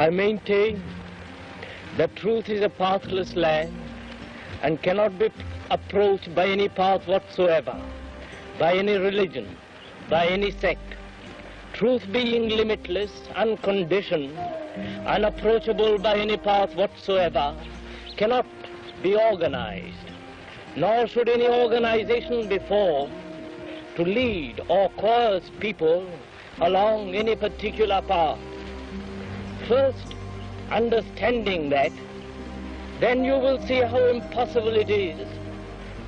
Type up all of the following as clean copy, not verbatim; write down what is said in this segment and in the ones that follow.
I maintain that truth is a pathless land and cannot be approached by any path whatsoever, by any religion, by any sect. Truth being limitless, unconditioned, unapproachable by any path whatsoever, cannot be organized, nor should any organization be formed to lead or coerce people along any particular path. First, understanding that, then you will see how impossible it is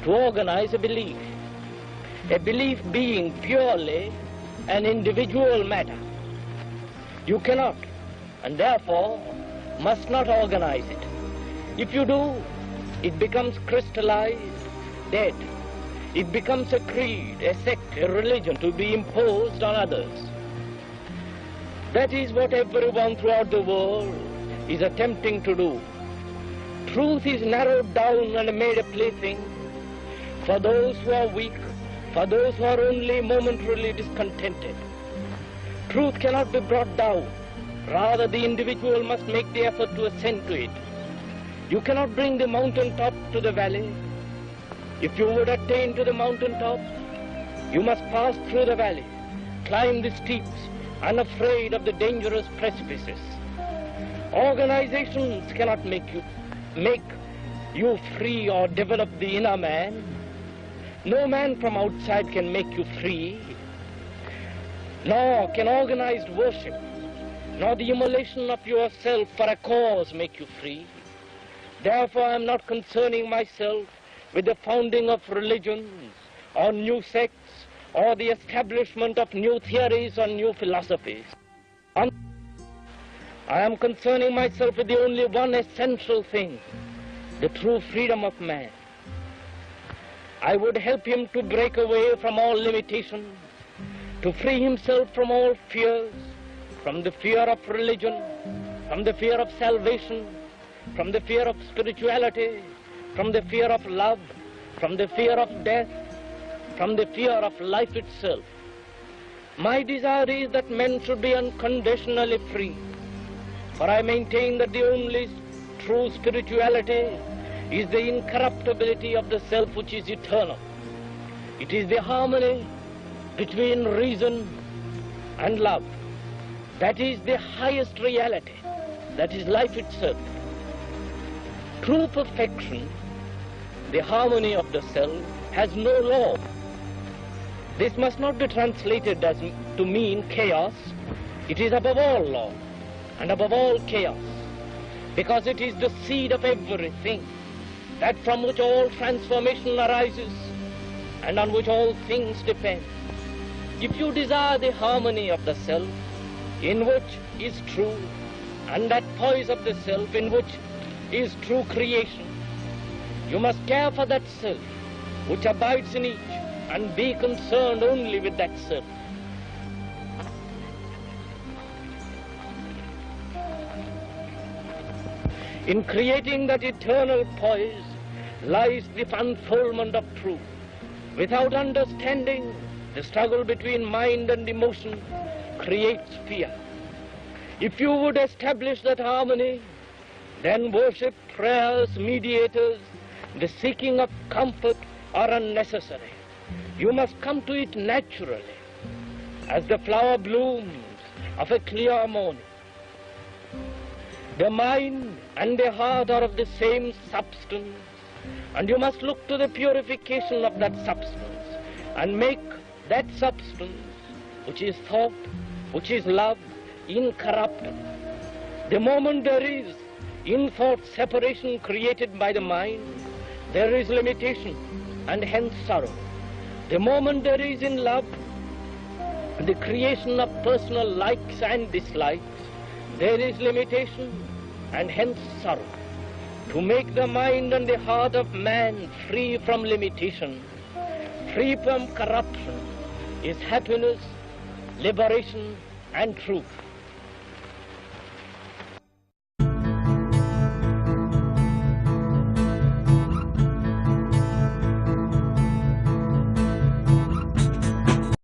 to organize a belief being purely an individual matter. You cannot, and therefore must not organize it. If you do, it becomes crystallized, dead. It becomes a creed, a sect, a religion to be imposed on others. That is what everyone throughout the world is attempting to do. Truth is narrowed down and made a plaything for those who are weak, for those who are only momentarily discontented. Truth cannot be brought down. Rather, the individual must make the effort to ascend to it. You cannot bring the mountain top to the valley. If you would attain to the mountain top, you must pass through the valley, climb the steeps, unafraid of the dangerous precipices. Organizations cannot make you free or develop the inner man. No man from outside can make you free, nor can organized worship, nor the immolation of yourself for a cause make you free. Therefore, I am not concerning myself with the founding of religions or new sects or the establishment of new theories or new philosophies. I am concerning myself with the only one essential thing, the true freedom of man. I would help him to break away from all limitations, to free himself from all fears, from the fear of religion, from the fear of salvation, from the fear of spirituality, from the fear of love, from the fear of death, from the fear of life itself. My desire is that men should be unconditionally free, for I maintain that the only true spirituality is the incorruptibility of the self which is eternal. It is the harmony between reason and love. That is the highest reality. That is life itself. True perfection, the harmony of the self, has no law. This must not be translated as to mean chaos. It is above all law and above all chaos, because it is the seed of everything, that from which all transformation arises and on which all things depend. If you desire the harmony of the self, in which is true, and that poise of the self in which is true creation, you must care for that self which abides in each and be concerned only with that self. In creating that eternal poise lies the unfoldment of truth. Without understanding, the struggle between mind and emotion creates fear. If you would establish that harmony, then worship, prayers, mediators, the seeking of comfort are unnecessary. You must come to it naturally, as the flower blooms of a clear morning. The mind and the heart are of the same substance, and you must look to the purification of that substance and make that substance, which is thought, which is love, incorruptible. The moment there is in thought separation created by the mind, there is limitation and hence sorrow. The moment there is in love the creation of personal likes and dislikes, there is limitation and hence sorrow. To make the mind and the heart of man free from limitation, free from corruption, is happiness, liberation, and truth.